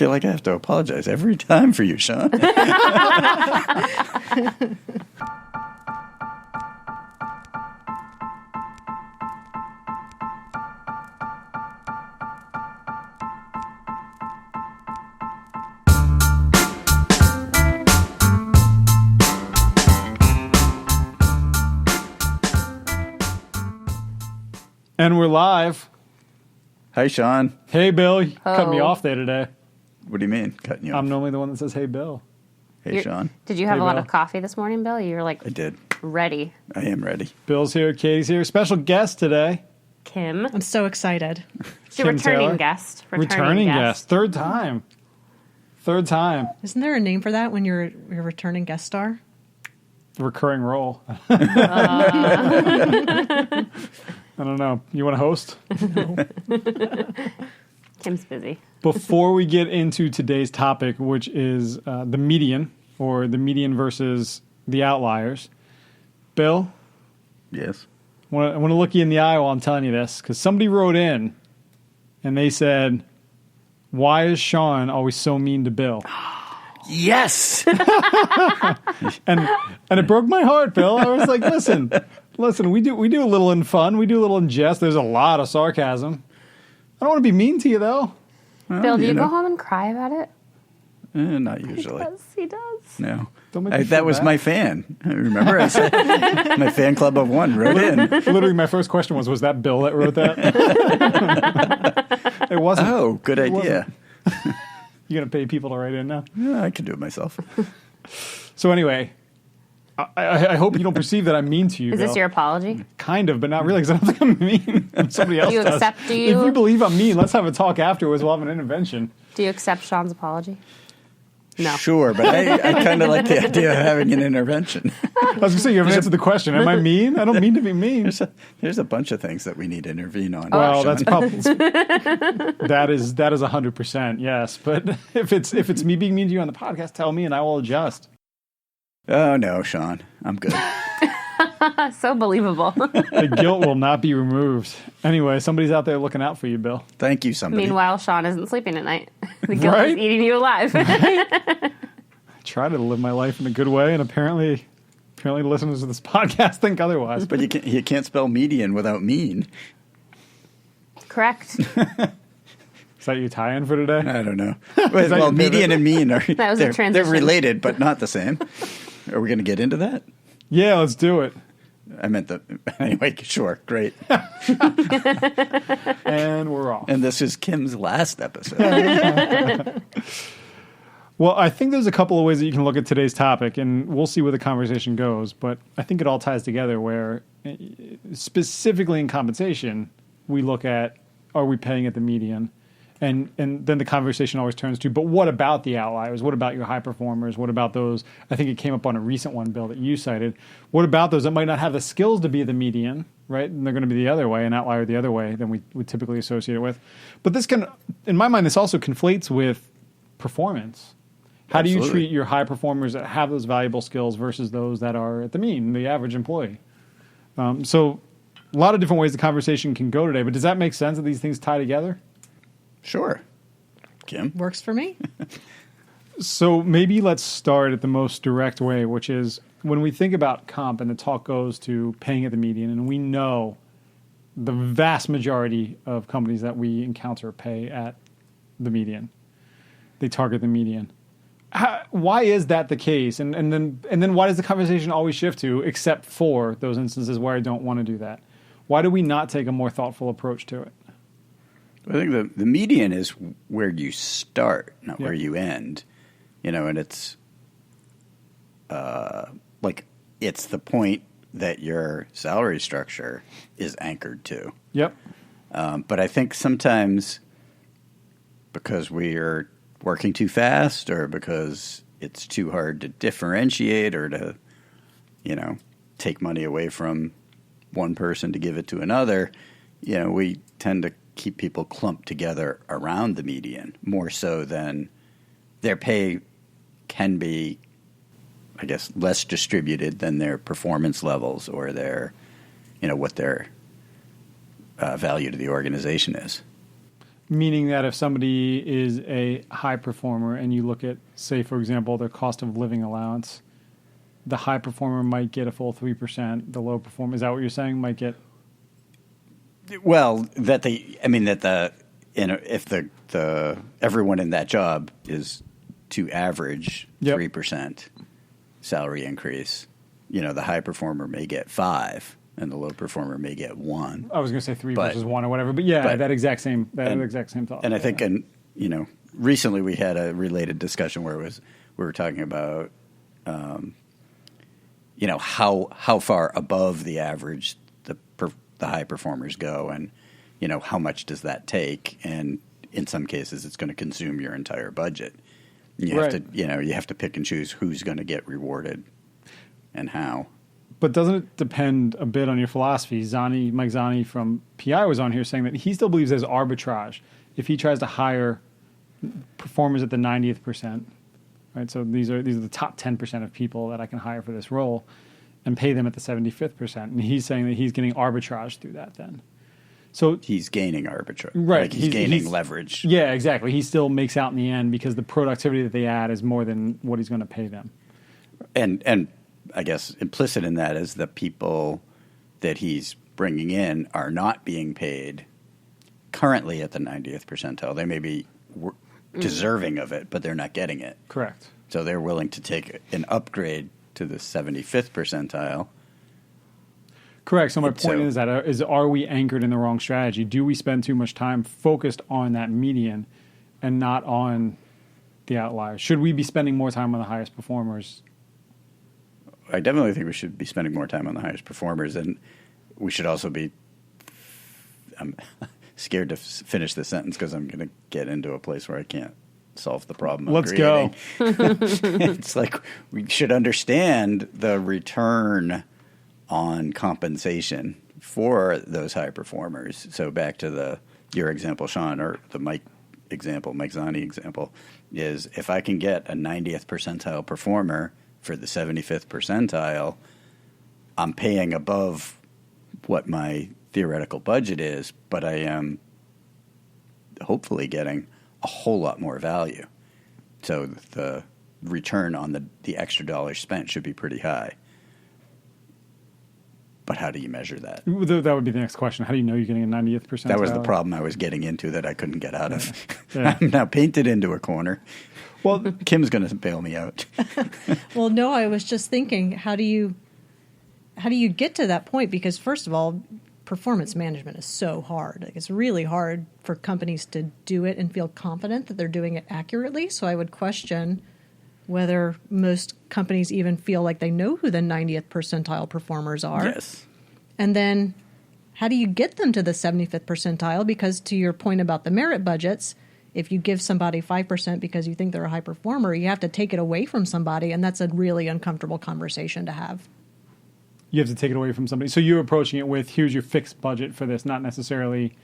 feel like I have to apologize every time for you, Sean. And we're live. Hi, Sean. Hey, Bill. You cut me off there today. What do you mean, cutting you off? I'm normally the one that says, hey, Bill. Hey, Sean. Did you have Hey, a lot Bill. of coffee this morning, Bill? You were like I did. ready. I am ready. Bill's here. Katie's here. Special guest today. Kim. I'm so excited. She's a Kim returning Taylor. guest. Returning guest. Third time. Isn't there a name for that when you're a returning guest star? Recurring role. I don't know. You want to host? Kim's busy. Before we get into today's topic, which is the median, or the median versus the outliers, Bill, Yes. I want to look you in the eye while I'm telling you this, because somebody wrote in and they said, why is Sean always so mean to Bill? Yes. And it broke my heart, Bill. I was like, listen, we do a little in fun. We do a little in jest. There's a lot of sarcasm. I don't want to be mean to you, though. Well, Bill, do you know. go home and cry about it? Not usually. He does. No. Don't make me That feel was bad. my fan. Remember I said my fan club of one wrote in. Literally, my first question was that Bill that wrote that? It wasn't. Oh, good idea. You going to pay people to write in now? Yeah, I can do it myself. So anyway, I hope you don't perceive that I'm mean to you, Is Bill. this your apology? Kind of, but not really, because I don't think I'm mean. Somebody else Do you does. accept? If you believe I'm mean, let's have a talk afterwards. We'll have an intervention. Do you accept Sean's apology? No. Sure, but I kind of like the idea of having an intervention. I was going to say, you haven't answered the question. Am I mean? I don't mean to be mean. There's a bunch of things that we need to intervene on. Well, Sean. that's probably that is 100%, yes. But if it's me being mean to you on the podcast, tell me and I will adjust. Oh, no, Sean. I'm good. So believable. The guilt will not be removed. Anyway, somebody's out there looking out for you, Bill. Thank you, somebody. Meanwhile, Sean isn't sleeping at night. The guilt Right? is eating you alive. I try to live my life in a good way, and apparently listeners of this podcast think otherwise. But you can't spell median without mean. Correct. Is that your tie-in for today? I don't know. that Well, your median pivot? and mean are That was a they're transition. related, but not the same. Are we going to get into that? Yeah, let's do it. I meant anyway. Sure, great. And we're off. And this is Kim's last episode. Well, I think there's a couple of ways that you can look at today's topic, and we'll see where the conversation goes. But I think it all ties together where, specifically in compensation, we look at, are we paying at the median? And then the conversation always turns to, but what about the outliers? What about your high performers? What about those? I think it came up on a recent one, Bill, that you cited. What about those that might not have the skills to be the median, right? And they're going to be the other way, an outlier the other way than we would typically associate it with. But this can, in my mind, this also conflates with performance. How do you Absolutely. treat your high performers that have those valuable skills versus those that are at the mean, the average employee? So a lot of different ways the conversation can go today, but does that make sense that these things tie together? Sure. Kim? Works for me. So maybe let's start at the most direct way, which is when we think about comp and the talk goes to paying at the median, and we know the vast majority of companies that we encounter pay at the median. They target the median. Why is that the case? And then why does the conversation always shift to, except for those instances where I don't want to do that? Why do we not take a more thoughtful approach to it? I think the median is where you start, not where you end. And it's it's the point that your salary structure is anchored to. Yep. But I think sometimes because we are working too fast or because it's too hard to differentiate or to, take money away from one person to give it to another, we tend to keep people clumped together around the median more so than their pay can be, I guess, less distributed than their performance levels or their, what their value to the organization is. Meaning that if somebody is a high performer and you look at, say, for example, their cost of living allowance, the high performer might get a full 3%. The low performer, is that what you're saying, might get? Well, if the everyone in that job is to average 3% salary increase, the high performer may get 5 and the low performer may get 1. I was going to say 3 versus 1 or whatever, but that exact same thought. And I think, recently we had a related discussion where we were talking about, how far above the average the high performers go, and how much does that take? And in some cases, it's going to consume your entire budget. You have to pick and choose who's going to get rewarded and how. But doesn't it depend a bit on your philosophy? Mike Zani from PI was on here saying that he still believes there's arbitrage if he tries to hire performers at the 90th percent. Right, so these are the top 10% of people that I can hire for this role, and pay them at the 75th percent. And he's saying that he's getting arbitrage through that then. So he's gaining arbitrage. Right. Like he's gaining leverage. Yeah, exactly. He still makes out in the end because the productivity that they add is more than what he's going to pay them. And I guess implicit in that is the people that he's bringing in are not being paid currently at the 90th percentile. They may be deserving of it, but they're not getting it. Correct. So they're willing to take an upgrade to the 75th percentile. Correct. So my point is are we anchored in the wrong strategy? Do we spend too much time focused on that median and not on the outliers? Should we be spending more time on the highest performers? I definitely think we should be spending more time on the highest performers, and we should also be. I'm scared to finish the sentence because I'm going to get into a place where I can't solve the problem. Let's go. It's like we should understand the return on compensation for those high performers. So back to your example, Sean, or the Mike Zani example, is if I can get a 90th percentile performer for the 75th percentile, I'm paying above what my theoretical budget is, but I am hopefully getting a whole lot more value. So the return on the extra dollars spent should be pretty high. But how do you measure that? That would be the next question. How do you know you're getting a 90th percentile? That was the problem I was getting into that I couldn't get out of. Yeah. I'm now painted into a corner. Well, Kim's going to bail me out. Well, no, I was just thinking, how do you get to that point? Because first of all, performance management is so hard. Like, it's really hard for companies to do it and feel confident that they're doing it accurately. So I would question whether most companies even feel like they know who the 90th percentile performers are. Yes. And then how do you get them to the 75th percentile? Because to your point about the merit budgets, if you give somebody 5% because you think they're a high performer, you have to take it away from somebody, and that's a really uncomfortable conversation to have. You have to take it away from somebody. So you're approaching it with, here's your fixed budget for this, not necessarily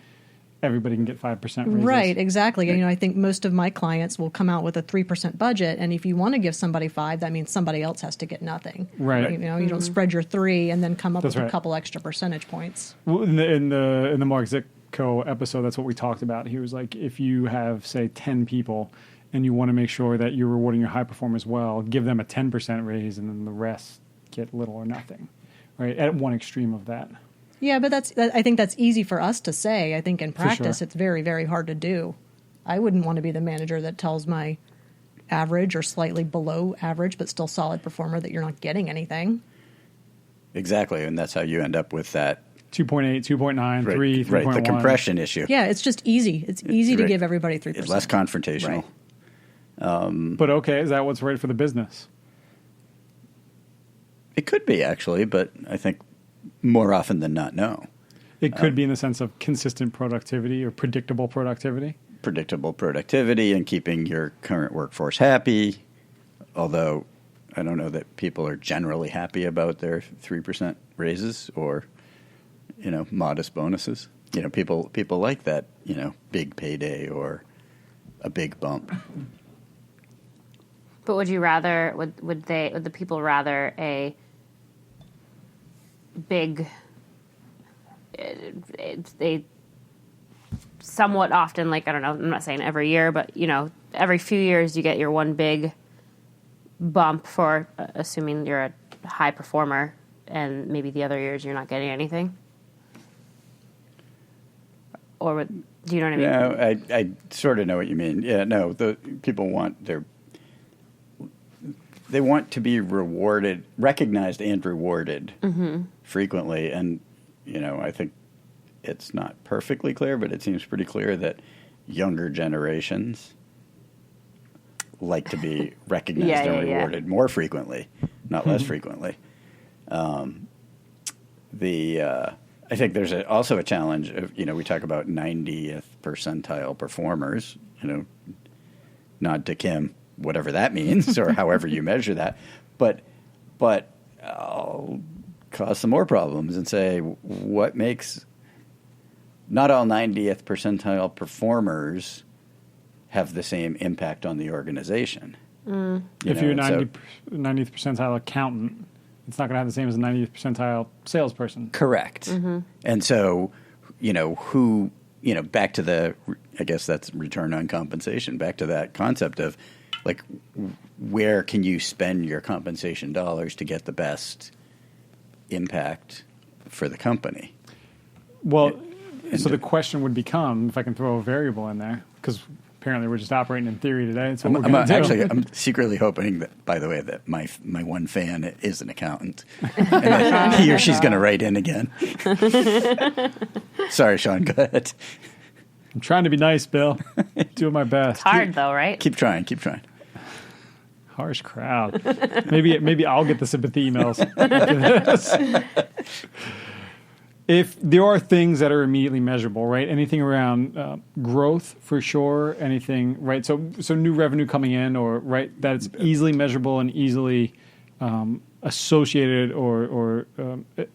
everybody can get 5% raises. Right, exactly. Right. I think most of my clients will come out with a 3% budget, and if you want to give somebody 5, that means somebody else has to get nothing. Right. You don't spread your 3 and then come up That's with right. a couple extra percentage points. Well, in the Mark Zicko episode, that's what we talked about. He was like, if you have, say, 10 people and you want to make sure that you're rewarding your high performers well, give them a 10% raise and then the rest get little or nothing. Right, at one extreme of that. Yeah, but I think that's easy for us to say. I think in practice, sure. It's very, very hard to do. I wouldn't want to be the manager that tells my average or slightly below average but still solid performer that you're not getting anything. Exactly, and that's how you end up with that 2.8, 2.9, 3, 3.1. Right, the compression issue. Yeah, it's just easy. It's easy to give everybody 3%. It's less confrontational. Right. But okay, is that what's right for the business? It could be, actually, but I think more often than not, no. It could be in the sense of consistent productivity or predictable productivity. Predictable productivity and keeping your current workforce happy, although I don't know that people are generally happy about their 3% raises or, modest bonuses. People like that, big payday or a big bump. But would you rather? Would the people rather a big, a somewhat often, like, I don't know, I'm not saying every year, but, every few years you get your one big bump for assuming you're a high performer, and maybe the other years you're not getting anything? Or do you know what I mean? No, I sort of know what you mean. Yeah, no, the people they want to be rewarded, recognized and rewarded frequently. And, I think it's not perfectly clear, but it seems pretty clear that younger generations like to be recognized and rewarded more frequently, not less frequently. I think there's also a challenge of, we talk about 90th percentile performers, nod to Kim, whatever that means, or however you measure that. But I'll cause some more problems and say, what makes not all 90th percentile performers have the same impact on the organization? If you're a 90th percentile accountant, it's not going to have the same as a 90th percentile salesperson. Correct. And so, who, back to I guess that's return on compensation, back to that concept of, like, where can you spend your compensation dollars to get the best impact for the company? Well, so the question would become, if I can throw a variable in there, because apparently we're just operating in theory today. So I'm secretly hoping that, by the way, that my one fan is an accountant, and that he or she's going to write in again. Sorry, Sean. Go ahead. I'm trying to be nice, Bill. Doing my best. It's hard, though, right? Keep trying. Harsh crowd. Maybe I'll get the sympathy emails. If there are things that are immediately measurable, right? Anything around growth, for sure. Anything, right? So new revenue coming in, or right, that it's easily measurable and easily associated or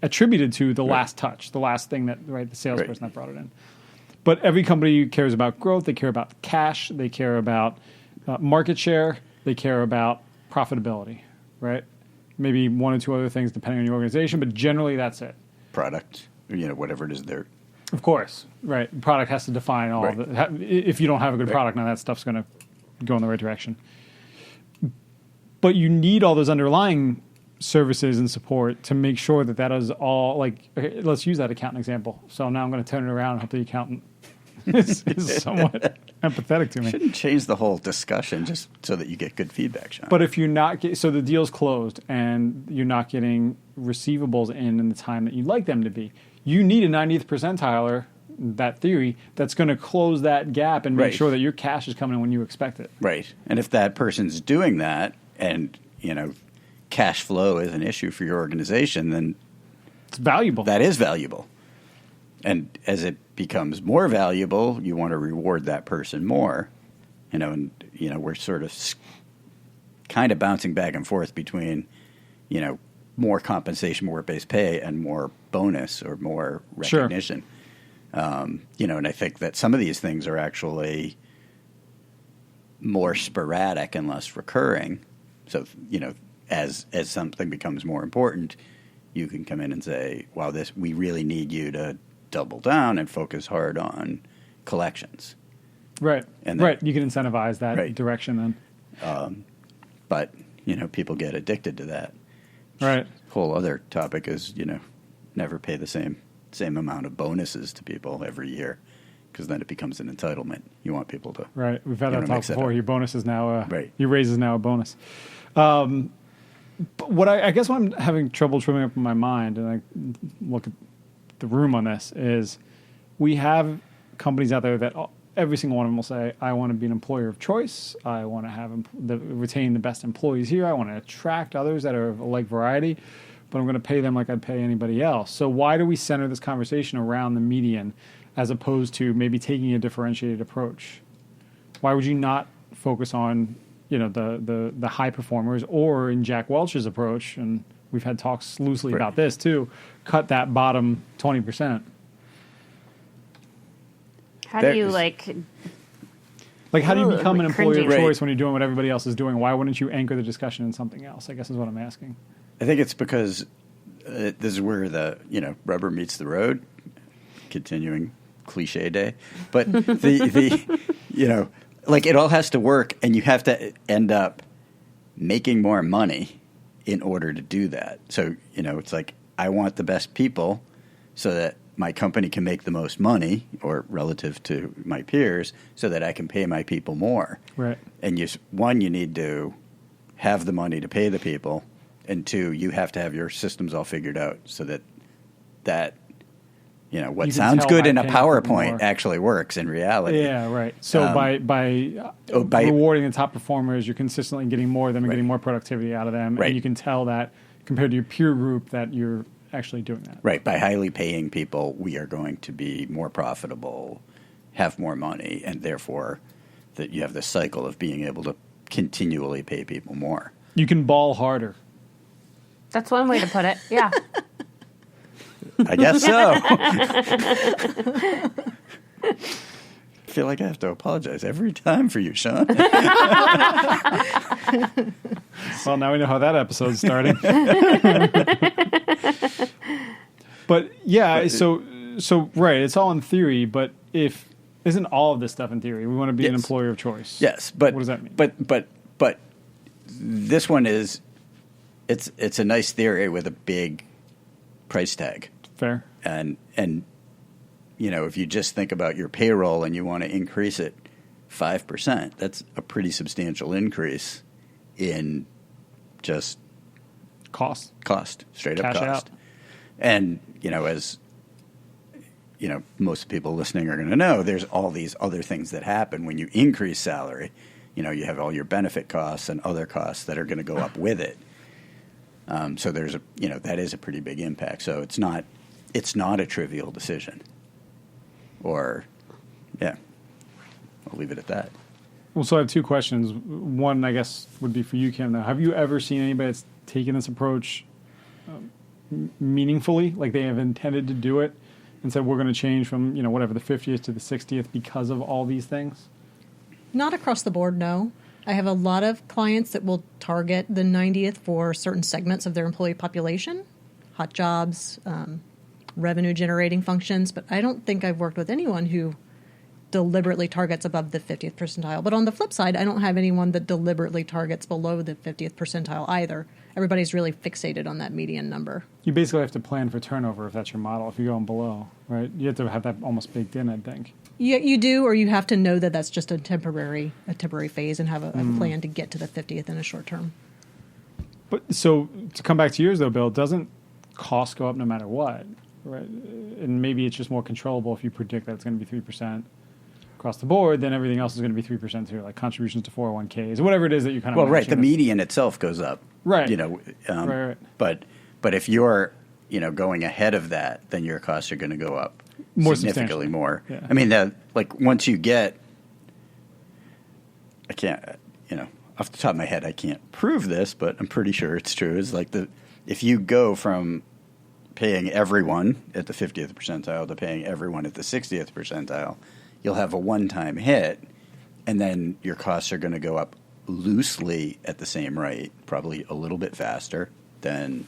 attributed to the last touch, the last thing that the salesperson that brought it in. But every company cares about growth. They care about cash. They care about market share. They care about profitability, right? Maybe one or two other things depending on your organization, but generally that's it. Product, whatever it is there. Of course, right. Product has to define all of it. If you don't have a good product, now that stuff's going to go in the right direction. But you need all those underlying services and support to make sure that is all, like, okay, let's use that accountant example. So now I'm going to turn it around and hope the accountant is somewhat empathetic to me. Shouldn't change the whole discussion just so that you get good feedback, Sean. But if you're not, so the deal's closed and you're not getting receivables in the time that you'd like them to be, you need a 90th percentiler, that theory, that's going to close that gap and make sure that your cash is coming in when you expect it. Right. And if that person's doing that and, cash flow is an issue for your organization, then it's valuable. That is valuable. And as it becomes more valuable, you want to reward that person more. We're sort of kind of bouncing back and forth between, more compensation, more base pay, and more bonus or more recognition. Sure. And I think that some of these things are actually more sporadic and less recurring. So, as something becomes more important, you can come in and say, wow, we really need you to double down and focus hard on collections. Right. And then, you can incentivize that direction then. But, people get addicted to that. Right. Whole other topic is, never pay the same amount of bonuses to people every year, because then it becomes an entitlement. You want people to... Right. We've had that talk before. Your bonus is now... Your raise is now a bonus. But what I guess what I'm having trouble trimming up in my mind, and I look at the room on this, is we have companies out there that every single one of them will say, I want to be an employer of choice. I want to have retain the best employees here. I want to attract others that are of a like variety, but I'm going to pay them like I'd pay anybody else. So why do we center this conversation around the median as opposed to maybe taking a differentiated approach? Why would you not focus on the high performers, or in Jack Welch's approach, and we've had talks loosely about this too, cut that bottom 20%. How do you how do you become an employer of choice when you're doing what everybody else is doing? Why wouldn't you anchor the discussion in something else, I guess is what I'm asking. I think it's because this is where the rubber meets the road, continuing cliche day, but the you know, like it all has to work, and you have to end up making more money in order to do that. So, you know, it's like I want the best people so that my company can make the most money, or relative to my peers, so that I can pay my people more. Right. And you need to have the money to pay the people, and two, you have to have your systems all figured out so that you know, what You can sounds tell good by in a paying people PowerPoint more. actually works in reality. Yeah, right. So by rewarding the top performers, you're consistently getting more of them and Right. getting more productivity out of them, Right. and you can tell that compared to your peer group that you're actually doing that. Right. By highly paying people, we are going to be more profitable, have more money, and therefore that you have this cycle of being able to continually pay people more. You can ball harder. That's one way to put it. Yeah. I guess so. I feel like I have to apologize every time for you, Sean. Well, now we know how that episode's starting. But yeah, so right, it's all in theory, but isn't all of this stuff in theory? We want to be an Yes. employer of choice. Yes, but what does that mean? But this one is it's a nice theory with a big price tag. Fair. And you know, if you just think about your payroll and you want to increase it 5%, that's a pretty substantial increase in just Cost. straight up Cash cost. out. And, you know, as you know, most people listening are going to know, there's all these other things that happen when you increase salary. You know, you have all your benefit costs and other costs that are going to go up with it. So there's that is a pretty big impact. So it's not a trivial decision. Or, yeah, I'll leave it at that. Well, so I have two questions. One, I guess, would be for you, Kim. Now, have you ever seen anybody that's taken this approach meaningfully, like they have intended to do it, and said we're going to change from the 50th to the 60th because of all these things? Not across the board, no. I have a lot of clients that will target the 90th for certain segments of their employee population, hot jobs, revenue generating functions, but I don't think I've worked with anyone who deliberately targets above the 50th percentile. But on the flip side, I don't have anyone that deliberately targets below the 50th percentile either. Everybody's really fixated on that median number. You basically have to plan for turnover if that's your model, if you're going below, right? You have to have that almost baked in, I think. Yeah, you do, or you have to know that that's just a temporary phase and have a plan to get to the 50th in a short term. But so to come back to yours, though, Bill, doesn't cost go up no matter what, right? And maybe it's just more controllable if you predict that it's going to be 3% across the board, then everything else is going to be 3% too, like contributions to 401ks, whatever it is that you kind of Well, right, the median itself goes up. Right. Right. But if you're, going ahead of that, then your costs are going to go up More significantly substantially. more. Yeah. I mean, once you get, I can't, off the top of my head, I can't prove this, but I'm pretty sure it's true. Is like if you go from paying everyone at the 50th percentile to paying everyone at the 60th percentile, you'll have a one-time hit, and then your costs are going to go up loosely at the same rate, probably a little bit faster than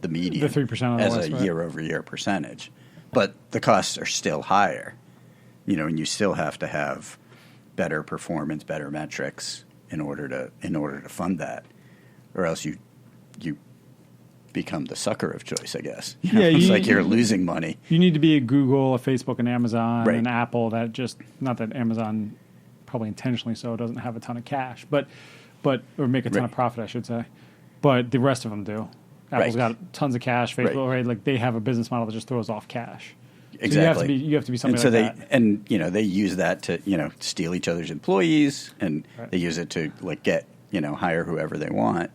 the median, the 3% as otherwise, a right? year-over-year percentage. But the costs are still higher, and you still have to have better performance, better metrics in order to fund that, or else you become the sucker of choice, I guess. It's like you're losing money. You need to be a Google, a Facebook, an Amazon, Right. an Apple. That not that Amazon probably intentionally so doesn't have a ton of cash, but or make a ton of Right. profit, I should say. But the rest of them do. Apple's Right. got tons of cash. Facebook, right? Like they have a business model that just throws off cash. Exactly. So you have to be something and so like that. they use that to steal each other's employees, and Right. they use it to get hire whoever they want.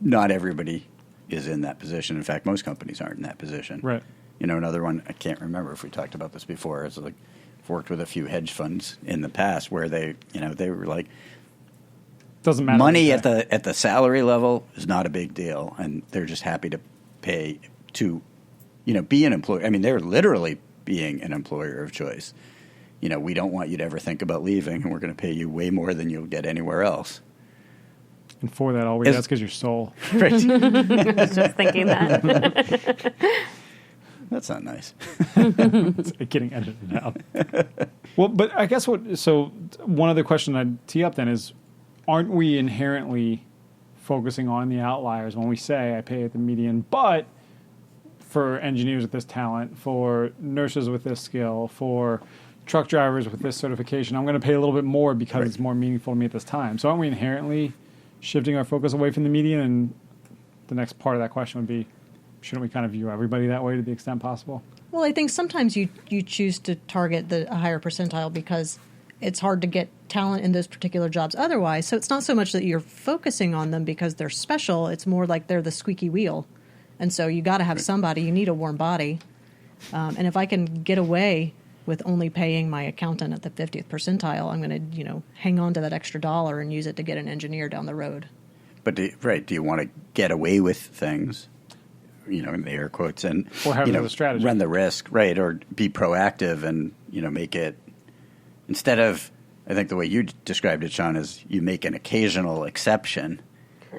Not everybody is in that position. In fact, most companies aren't in that position. Right. Another one, I can't remember if we talked about this before, is like I've worked with a few hedge funds in the past where they were like, Doesn't matter. money what you say. at the salary level is not a big deal, and they're just happy to pay to be an employer. I mean, they're literally being an employer of choice. We don't want you to ever think about leaving, and we're going to pay you way more than you'll get anywhere else. And for that, all we that's because you're soul. Right. I was just thinking that. That's not nice. It's getting edited out. Well, but I guess one other question I'd tee up then is, aren't we inherently focusing on the outliers when we say I pay at the median, but for engineers with this talent, for nurses with this skill, for truck drivers with this certification, I'm going to pay a little bit more because it's more meaningful to me at this time. So aren't we inherently shifting our focus away from the median? And the next part of that question would be, shouldn't we kind of view everybody that way to the extent possible? Well, I think sometimes you choose to target a higher percentile because it's hard to get talent in those particular jobs otherwise. So it's not so much that you're focusing on them because they're special. It's more like they're the squeaky wheel. And so you got to have somebody. You need a warm body. And if I can get away with only paying my accountant at the 50th percentile, I'm going to, hang on to that extra dollar and use it to get an engineer down the road. But do you want to get away with things, in the air quotes, and or have a strategy, run the risk, right, or be proactive and make it instead of, I think the way you described it, Sean, is you make an occasional exception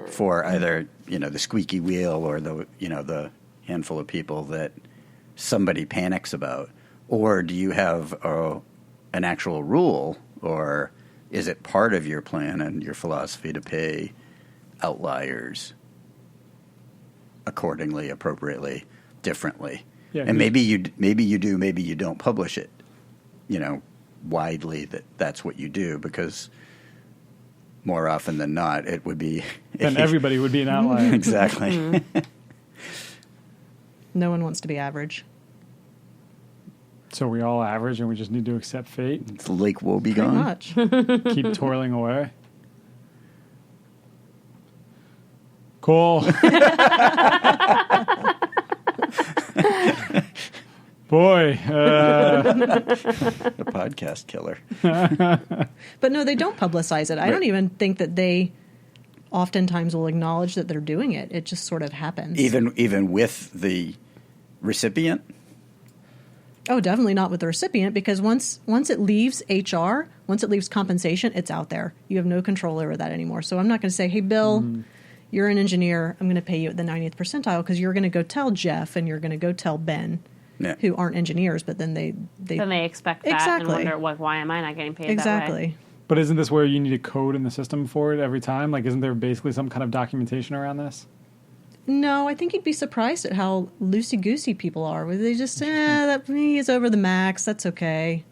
for either the squeaky wheel or the handful of people that somebody panics about, or do you have an actual rule, or is it part of your plan and your philosophy to pay outliers accordingly, appropriately, differently? Yeah, and maybe you do, maybe you don't publish it, widely that's what you do, because more often than not it would be then everybody would be an outlier. Exactly. No one wants to be average. So we all average and we just need to accept fate. It's the lake will be Pretty gone. much. Keep toiling away. Cool. Boy. The podcast killer. But no, they don't publicize it. I don't even think that they oftentimes will acknowledge that they're doing it. It just sort of happens. Even with the recipient? Oh, definitely not with the recipient, because once it leaves HR, once it leaves compensation, it's out there. You have no control over that anymore. So I'm not going to say, hey, Bill, you're an engineer. I'm going to pay you at the 90th percentile, because you're going to go tell Jeff and you're going to go tell Ben, who aren't engineers, but then they expect that and wonder, why am I not getting paid that way? But isn't this where you need a code in the system for it every time? Like, isn't there basically some kind of documentation around this? No, I think you'd be surprised at how loosey-goosey people are. Where they just, that he is over the max, that's okay.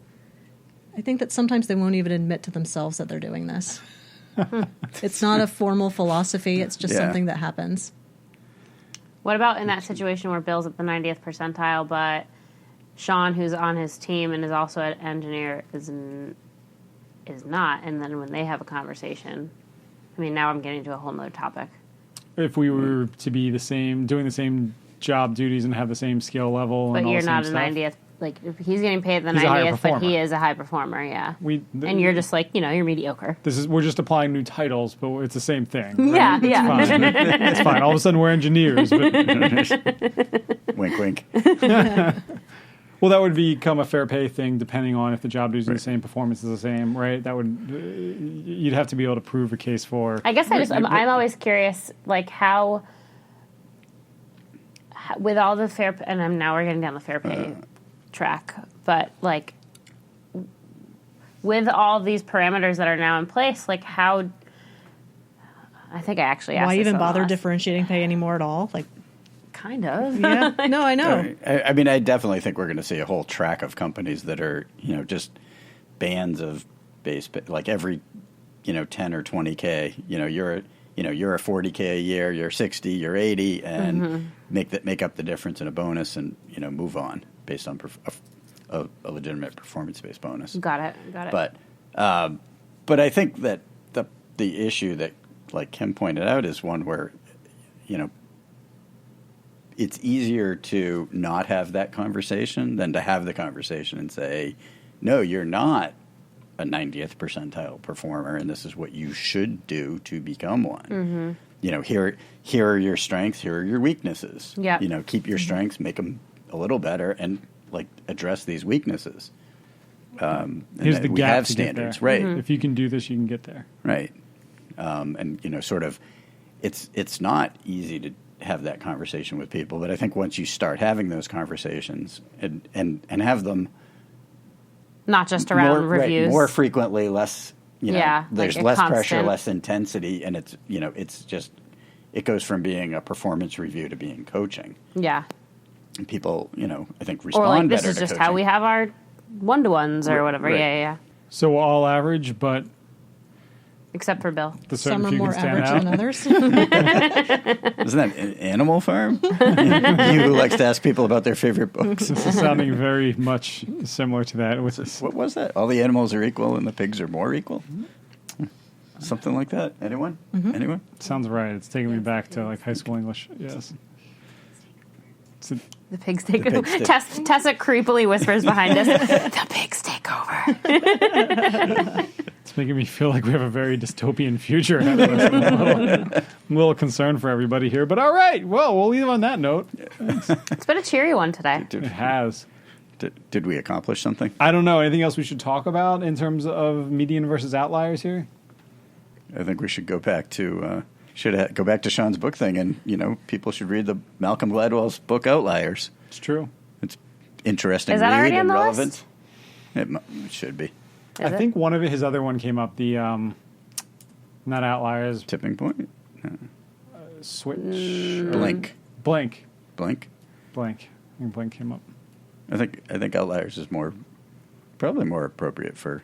I think that sometimes they won't even admit to themselves that they're doing this. It's not a formal philosophy, it's just something that happens. What about in that situation where Bill's at the 90th percentile, but Sean, who's on his team and is also an engineer, is not, and then when they have a conversation, now I'm getting to a whole nother topic. If we were to be doing the same job duties and have the same skill level, but and all you're the not same a stuff, 90th. Like, if he's getting paid the he's 90th, but he is a high performer. Yeah, and you're just like, you're mediocre. We're just applying new titles, but it's the same thing. Right? Yeah. It's fine. It's fine. All of a sudden, we're engineers. But Wink, wink. Well, that would become a fair pay thing, depending on if the job duties are the same, performance is the same, right? That would you'd have to be able to prove a case for. I guess I'm always curious, like how with all the fair, and now we're getting down the fair pay track, but like with all these parameters that are now in place, like how. I think I actually asked. Why even bother differentiating pay anymore at all? Like. Kind of. Yeah. No, I know. I definitely think we're going to see a whole track of companies that are, just bands of base, like every, 10 or 20K, you're a 40K a year, you're 60, you're 80, and make up the difference in a bonus and, move on based on a legitimate performance-based bonus. Got it. But I think that the issue that, like Kim pointed out, is one where, it's easier to not have that conversation than to have the conversation and say, no, you're not a 90th percentile performer, and this is what you should do to become one. Here are your strengths, here are your weaknesses. Yeah. Keep your strengths, make them a little better, and address these weaknesses. Here's the we gap have to standards, get there. right? If you can do this, you can get there. Right. And sort of, it's not easy have that conversation with people. But I think once you start having those conversations and have them Not just around reviews. more frequently, less, there's like less pressure, constant. less intensity, and it's just, it goes from being a performance review to being coaching. Yeah. And people, I think respond Or like, better this is to just coaching. how we have our one-to-ones or whatever. Right. Yeah. So we're all average, but Except for Bill. the certain Some are few more can stand average out. than others. Isn't that an Animal Farm? You who likes to ask people about their favorite books. This is sounding very much similar to that. What was that? All the animals are equal and the pigs are more equal? Something like that. Anyone? Anyone? Sounds right. It's taking me back to like high school English. Yes. So, The pigs take The over. pigs take- Tessa creepily whispers behind us, the pigs take over. it's making me feel like we have a very dystopian future ahead of us. I'm a little concerned for everybody here. But all right. Well, we'll leave on that note. It's been a cheery one today. It has. Did we accomplish something? I don't know. Anything else we should talk about in terms of median versus outliers here? I think we should go back to go back to Sean's book thing, and people should read the Malcolm Gladwell's book Outliers. It's true. It's interesting Is that read already and on the relevant. list? It should be. Is it? I think one of his other one came up. The not outliers. Tipping Point. Switch. Blink. Blank. Blink. Blank. I think Blank came up. I think Outliers is probably more appropriate for.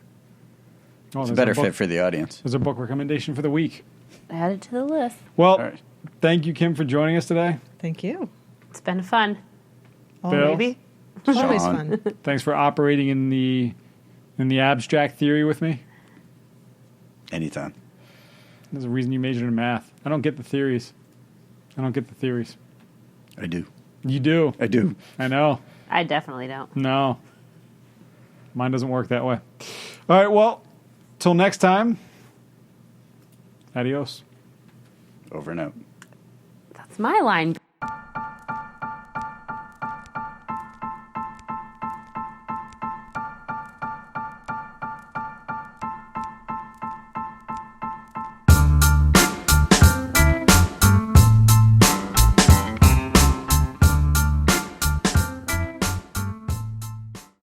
Oh, It's a there's better book- fit for the audience. There's a book recommendation for the week. Add it to the list. Well, All right. thank you, Kim, for joining us today. Thank you. It's been fun. Bill? Maybe. Always Sean. fun. Thanks for operating in the abstract theory with me. Anytime. There's a reason you majored in math. I don't get the theories. I do. You do. I do. I know. I definitely don't. No. Mine doesn't work that way. All right, well, till next time. Adios. Over and out. That's my line.